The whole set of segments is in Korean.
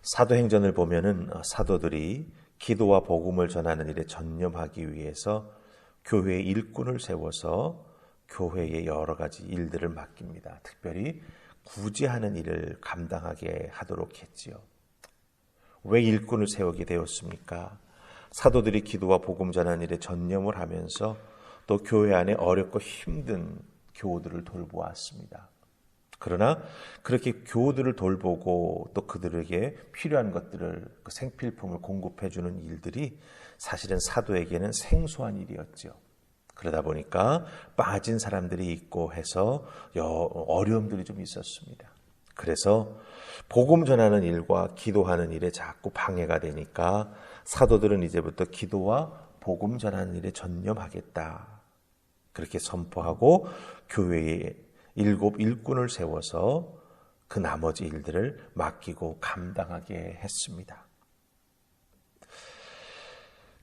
사도행전을 보면은 사도들이 기도와 복음을 전하는 일에 전념하기 위해서 교회의 일꾼을 세워서 교회의 여러 가지 일들을 맡깁니다. 특별히 구제하는 일을 감당하게 하도록 했지요. 왜 일꾼을 세우게 되었습니까? 사도들이 기도와 복음 전하는 일에 전념을 하면서 또 교회 안에 어렵고 힘든 교우들을 돌보았습니다. 그러나 그렇게 교우들을 돌보고 또 그들에게 필요한 것들을, 그 생필품을 공급해 주는 일들이 사실은 사도에게는 생소한 일이었죠. 그러다 보니까 빠진 사람들이 있고 해서 어려움들이 좀 있었습니다. 그래서 복음 전하는 일과 기도하는 일에 자꾸 방해가 되니까 사도들은 이제부터 기도와 복음 전하는 일에 전념하겠다, 그렇게 선포하고 교회에 7 일꾼을 세워서 그 나머지 일들을 맡기고 감당하게 했습니다.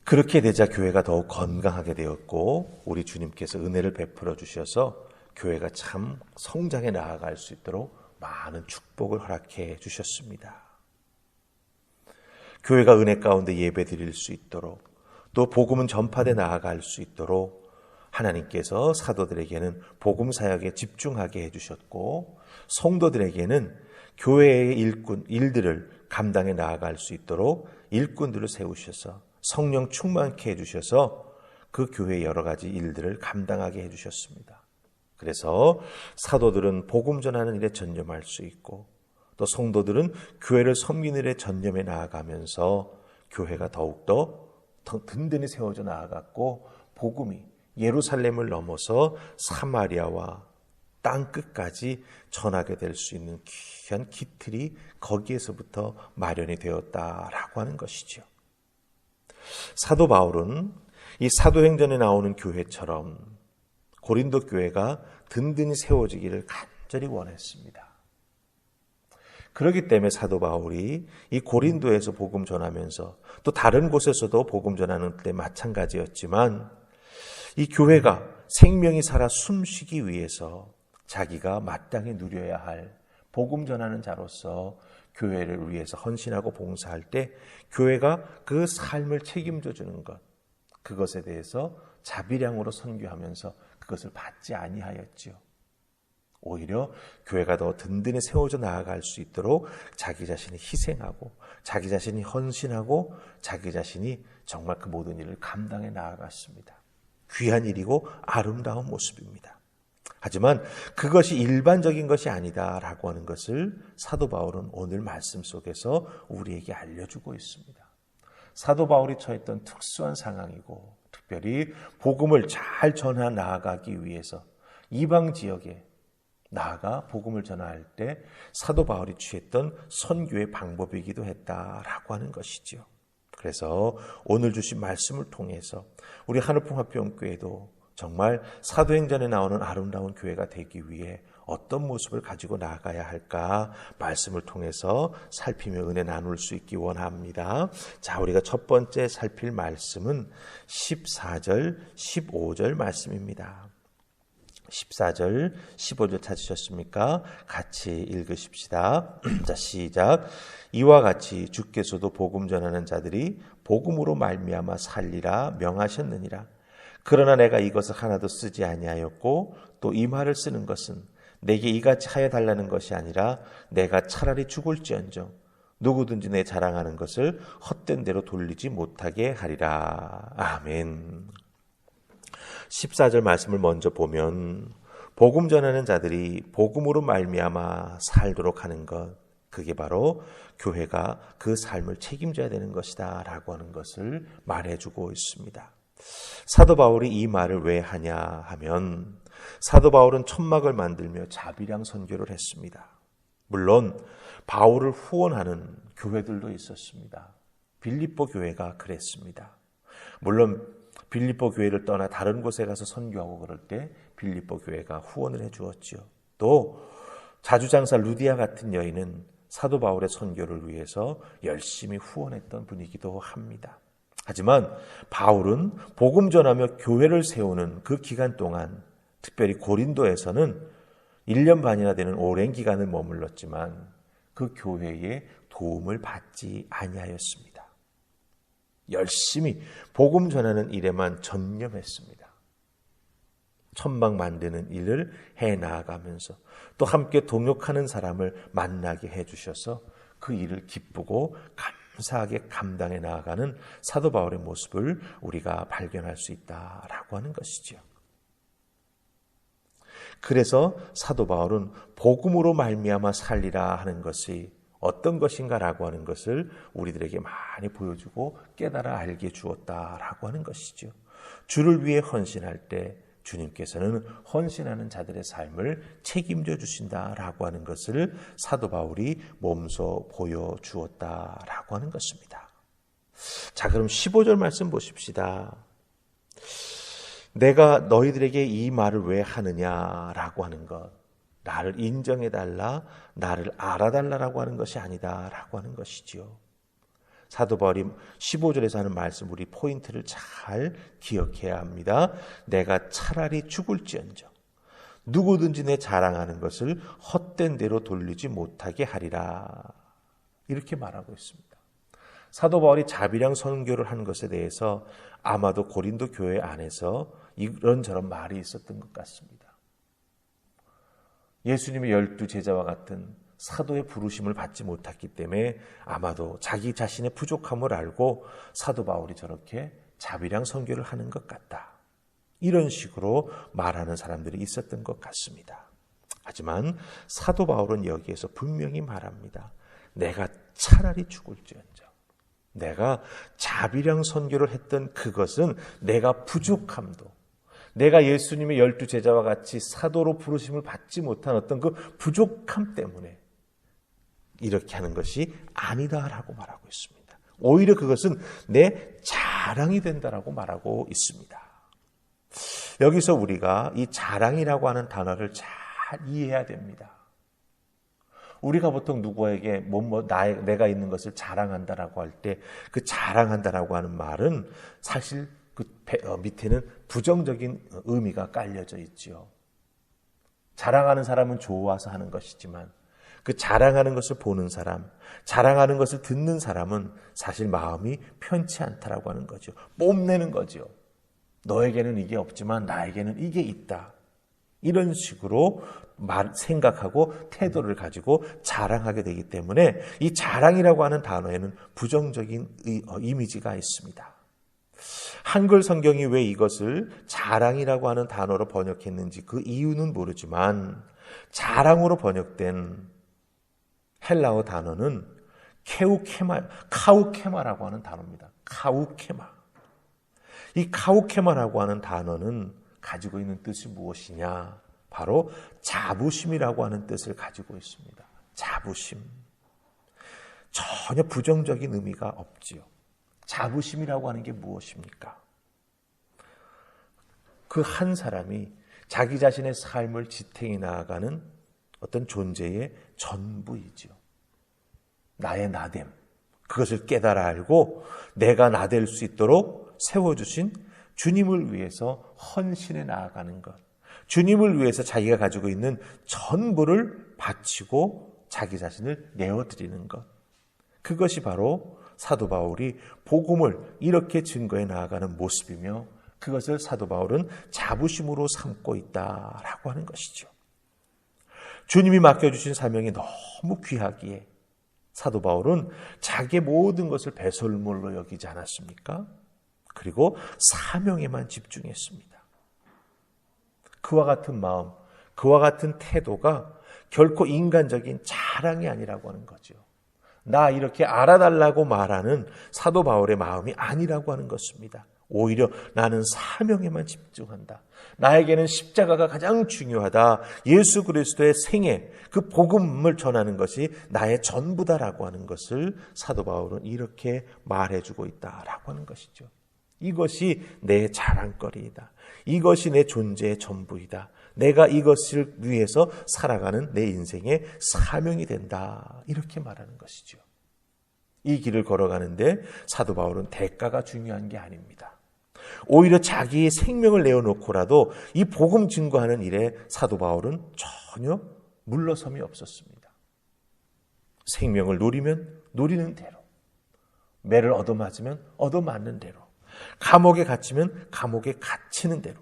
그렇게 되자 교회가 더욱 건강하게 되었고 우리 주님께서 은혜를 베풀어 주셔서 교회가 참 성장해 나아갈 수 있도록 많은 축복을 허락해 주셨습니다. 교회가 은혜 가운데 예배 드릴 수 있도록, 또 복음은 전파돼 나아갈 수 있도록 하나님께서 사도들에게는 복음 사역에 집중하게 해주셨고, 성도들에게는 교회의 일들을 감당해 나아갈 수 있도록 일꾼들을 세우셔서 성령 충만케 해주셔서 그 교회의 여러 가지 일들을 감당하게 해주셨습니다. 그래서 사도들은 복음 전하는 일에 전념할 수 있고, 또 성도들은 교회를 섬기는 일에 전념해 나아가면서 교회가 더욱더 더 든든히 세워져 나아갔고, 복음이 예루살렘을 넘어서 사마리아와 땅 끝까지 전하게 될 수 있는 귀한 기틀이 거기에서부터 마련이 되었다라고 하는 것이죠. 사도 바울은 이 사도행전에 나오는 교회처럼 고린도 교회가 든든히 세워지기를 간절히 원했습니다. 그렇기 때문에 사도 바울이 이 고린도에서 복음 전하면서 또 다른 곳에서도 복음 전하는 때 마찬가지였지만, 이 교회가 생명이 살아 숨쉬기 위해서 자기가 마땅히 누려야 할 복음 전하는 자로서 교회를 위해서 헌신하고 봉사할 때 교회가 그 삶을 책임져 주는 것, 그것에 대해서 자비량으로 선교하면서 그것을 받지 아니하였지요. 오히려 교회가 더 든든히 세워져 나아갈 수 있도록 자기 자신이 희생하고 자기 자신이 헌신하고 자기 자신이 정말 그 모든 일을 감당해 나아갔습니다. 귀한 일이고 아름다운 모습입니다. 하지만 그것이 일반적인 것이 아니다라고 하는 것을 사도 바울은 오늘 말씀 속에서 우리에게 알려주고 있습니다. 사도 바울이 처했던 특수한 상황이고, 특별히 복음을 잘 전해 나아가기 위해서 이방 지역에 나아가 복음을 전할 때 사도 바울이 취했던 선교의 방법이기도 했다라고 하는 것이죠. 그래서 오늘 주신 말씀을 통해서 우리 하늘풍 화평교회도 정말 사도행전에 나오는 아름다운 교회가 되기 위해 어떤 모습을 가지고 나아가야 할까 말씀을 통해서 살피며 은혜 나눌 수 있기 원합니다. 자, 우리가 첫 번째 살필 말씀은 14절, 15절 말씀입니다. 14절, 15절 찾으셨습니까? 같이 읽으십시다. 자, 시작. 이와 같이 주께서도 복음 전하는 자들이 복음으로 말미암아 살리라 명하셨느니라. 그러나 내가 이것을 하나도 쓰지 아니하였고, 또 이 말을 쓰는 것은 내게 이같이 하여 달라는 것이 아니라 내가 차라리 죽을지언정 누구든지 내 자랑하는 것을 헛된 대로 돌리지 못하게 하리라. 아멘. 14절 말씀을 먼저 보면 복음 전하는 자들이 복음으로 말미암아 살도록 하는 것, 그게 바로 교회가 그 삶을 책임져야 되는 것이다 라고 하는 것을 말해주고 있습니다. 사도 바울이 이 말을 왜 하냐 하면, 사도 바울은 천막을 만들며 자비량 선교를 했습니다. 물론 바울을 후원하는 교회들도 있었습니다. 빌립보 교회가 그랬습니다. 물론 빌립보 교회를 떠나 다른 곳에 가서 선교하고 그럴 때 빌립보 교회가 후원을 해주었지요. 또 자주장사 루디아 같은 여인은 사도 바울의 선교를 위해서 열심히 후원했던 분이기도 합니다. 하지만 바울은 복음 전하며 교회를 세우는 그 기간 동안, 특별히 고린도에서는 1년 반이나 되는 오랜 기간을 머물렀지만 그 교회의 도움을 받지 아니하였습니다. 열심히 복음 전하는 일에만 전념했습니다. 천막 만드는 일을 해 나아가면서 또 함께 동역하는 사람을 만나게 해주셔서 그 일을 기쁘고 감사하게 감당해 나아가는 사도 바울의 모습을 우리가 발견할 수 있다라고 하는 것이죠. 그래서 사도 바울은 복음으로 말미암아 살리라 하는 것이 어떤 것인가라고 하는 것을 우리들에게 많이 보여주고 깨달아 알게 주었다라고 하는 것이죠. 주를 위해 헌신할 때 주님께서는 헌신하는 자들의 삶을 책임져 주신다라고 하는 것을 사도 바울이 몸소 보여주었다라고 하는 것입니다. 자, 그럼 15절 말씀 보십시다. 내가 너희들에게 이 말을 왜 하느냐라고 하는 것, 나를 인정해달라, 나를 알아달라라고 하는 것이 아니다라고 하는 것이지요. 사도 바울이 15절에서 하는 말씀, 우리 포인트를 잘 기억해야 합니다. 내가 차라리 죽을지언정 누구든지 내 자랑하는 것을 헛된 대로 돌리지 못하게 하리라, 이렇게 말하고 있습니다. 사도 바울이 자비량 선교를 한 것에 대해서 아마도 고린도 교회 안에서 이런저런 말이 있었던 것 같습니다. 예수님의 12제자와 같은 사도의 부르심을 받지 못했기 때문에 아마도 자기 자신의 부족함을 알고 사도 바울이 저렇게 자비량 선교를 하는 것 같다, 이런 식으로 말하는 사람들이 있었던 것 같습니다. 하지만 사도 바울은 여기에서 분명히 말합니다. 내가 차라리 죽을지언정, 내가 자비량 선교를 했던 그것은 내가 부족함도, 내가 예수님의 12제자와 같이 사도로 부르심을 받지 못한 어떤 그 부족함 때문에 이렇게 하는 것이 아니다라고 말하고 있습니다. 오히려 그것은 내 자랑이 된다라고 말하고 있습니다. 여기서 우리가 이 자랑이라고 하는 단어를 잘 이해해야 됩니다. 우리가 보통 누구에게 내가 있는 것을 자랑한다라고 할 때 그 자랑한다라고 하는 말은 사실 그 밑에는 부정적인 의미가 깔려져 있지요. 자랑하는 사람은 좋아서 하는 것이지만 그 자랑하는 것을 보는 사람, 자랑하는 것을 듣는 사람은 사실 마음이 편치 않다라고 하는 거죠. 뽐내는 거죠. 너에게는 이게 없지만 나에게는 이게 있다, 이런 식으로 생각하고 태도를 가지고 자랑하게 되기 때문에 이 자랑이라고 하는 단어에는 부정적인 이미지가 있습니다. 한글 성경이 왜 이것을 자랑이라고 하는 단어로 번역했는지 그 이유는 모르지만 자랑으로 번역된 헬라어 단어는 카우케마라고 하는 단어입니다. 카우케마. 이 카우케마라고 하는 단어는 가지고 있는 뜻이 무엇이냐? 바로 자부심이라고 하는 뜻을 가지고 있습니다. 자부심. 전혀 부정적인 의미가 없지요. 자부심이라고 하는 게 무엇입니까? 그 한 사람이 자기 자신의 삶을 지탱해 나아가는 어떤 존재의 전부이지요. 나의 나됨, 그것을 깨달아 알고 내가 나될 수 있도록 세워주신 주님을 위해서 헌신해 나아가는 것, 주님을 위해서 자기가 가지고 있는 전부를 바치고 자기 자신을 내어드리는 것, 그것이 바로 사도 바울이 복음을 이렇게 증거해 나아가는 모습이며 그것을 사도 바울은 자부심으로 삼고 있다라고 하는 것이죠. 주님이 맡겨주신 사명이 너무 귀하기에 사도 바울은 자기의 모든 것을 배설물로 여기지 않았습니까? 그리고 사명에만 집중했습니다. 그와 같은 마음, 그와 같은 태도가 결코 인간적인 자랑이 아니라고 하는 거죠. 나 이렇게 알아달라고 말하는 사도 바울의 마음이 아니라고 하는 것입니다. 오히려 나는 사명에만 집중한다. 나에게는 십자가가 가장 중요하다. 예수 그리스도의 생애, 그 복음을 전하는 것이 나의 전부다라고 하는 것을 사도 바울은 이렇게 말해주고 있다라고 하는 것이죠. 이것이 내 자랑거리이다. 이것이 내 존재의 전부이다. 내가 이것을 위해서 살아가는 내 인생의 사명이 된다. 이렇게 말하는 것이죠. 이 길을 걸어가는데 사도 바울은 대가가 중요한 게 아닙니다. 오히려 자기의 생명을 내어놓고라도 이 복음 증거하는 일에 사도 바울은 전혀 물러섬이 없었습니다. 생명을 누리면 누리는 대로, 매를 얻어맞으면 얻어맞는 대로, 감옥에 갇히면 감옥에 갇히는 대로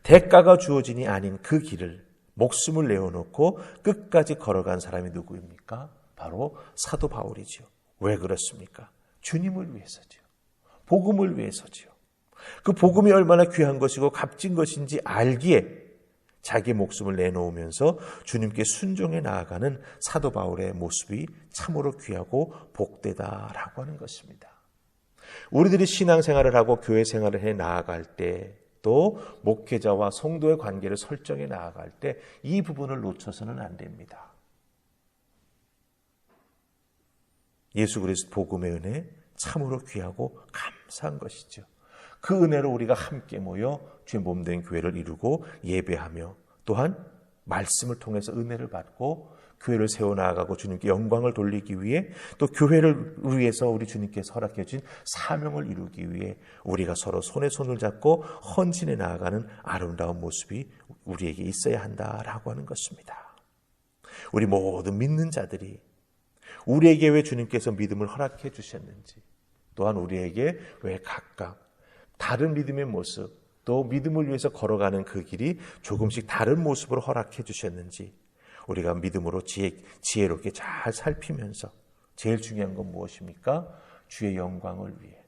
대가가 주어진이 아닌 그 길을 목숨을 내어놓고 끝까지 걸어간 사람이 누구입니까? 바로 사도 바울이지요. 왜 그렇습니까? 주님을 위해서지요. 복음을 위해서지요. 그 복음이 얼마나 귀한 것이고 값진 것인지 알기에 자기 목숨을 내놓으면서 주님께 순종해 나아가는 사도 바울의 모습이 참으로 귀하고 복되다라고 하는 것입니다. 우리들이 신앙생활을 하고 교회 생활을 해 나아갈 때, 또 목회자와 성도의 관계를 설정해 나아갈 때 이 부분을 놓쳐서는 안 됩니다. 예수 그리스도 복음의 은혜 참으로 귀하고 감사한 것이죠. 그 은혜로 우리가 함께 모여 주의 몸된 교회를 이루고 예배하며 또한 말씀을 통해서 은혜를 받고 교회를 세워나가고 주님께 영광을 돌리기 위해 또 교회를 위해서 우리 주님께서 허락해 주신 사명을 이루기 위해 우리가 서로 손에 손을 잡고 헌신해 나아가는 아름다운 모습이 우리에게 있어야 한다라고 하는 것입니다. 우리 모든 믿는 자들이 우리에게 왜 주님께서 믿음을 허락해 주셨는지, 또한 우리에게 왜 각각 다른 믿음의 모습, 또 믿음을 위해서 걸어가는 그 길이 조금씩 다른 모습으로 허락해 주셨는지 우리가 믿음으로 지혜롭게 잘 살피면서 제일 중요한 건 무엇입니까? 주의 영광을 위해,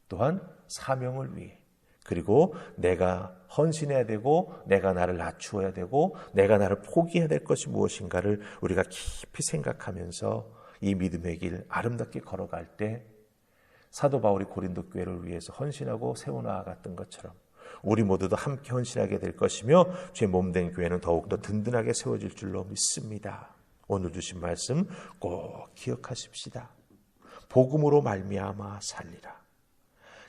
또한 사명을 위해, 그리고 내가 헌신해야 되고 내가 나를 낮추어야 되고 내가 나를 포기해야 될 것이 무엇인가를 우리가 깊이 생각하면서 이 믿음의 길 아름답게 걸어갈 때 사도 바울이 고린도 교회를 위해서 헌신하고 세워나갔던 것처럼 우리 모두도 함께 헌신하게 될 것이며 주의 몸된 교회는 더욱더 든든하게 세워질 줄로 믿습니다. 오늘 주신 말씀 꼭 기억하십시다. 복음으로 말미암아 살리라.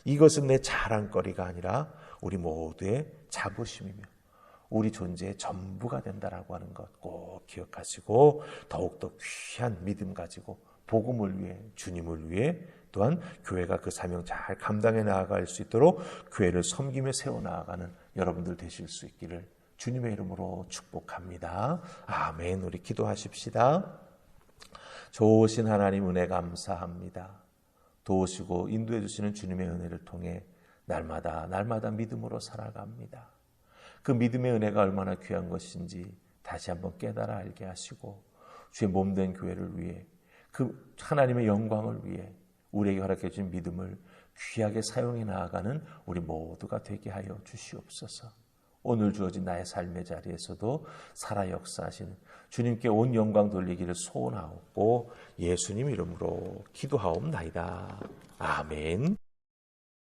이것은 내 자랑거리가 아니라 우리 모두의 자부심이며 우리 존재의 전부가 된다라고 하는 것 꼭 기억하시고 더욱더 귀한 믿음 가지고 복음을 위해, 주님을 위해, 또한 교회가 그 사명 잘 감당해 나아갈 수 있도록 교회를 섬기며 세워나가는 여러분들 되실 수 있기를 주님의 이름으로 축복합니다. 아멘. 우리 기도하십시다. 좋으신 하나님 은혜 감사합니다. 도우시고 인도해 주시는 주님의 은혜를 통해 날마다 믿음으로 살아갑니다. 그 믿음의 은혜가 얼마나 귀한 것인지 다시 한번 깨달아 알게 하시고 주의 몸된 교회를 위해, 그 하나님의 영광을 위해 우리에게 허락해 주신 믿음을 귀하게 사용해 나아가는 우리 모두가 되게 하여 주시옵소서. 오늘 주어진 나의 삶의 자리에서도 살아 역사하시는 주님께 온 영광 돌리기를 소원하옵고 예수님 이름으로 기도하옵나이다. 아멘.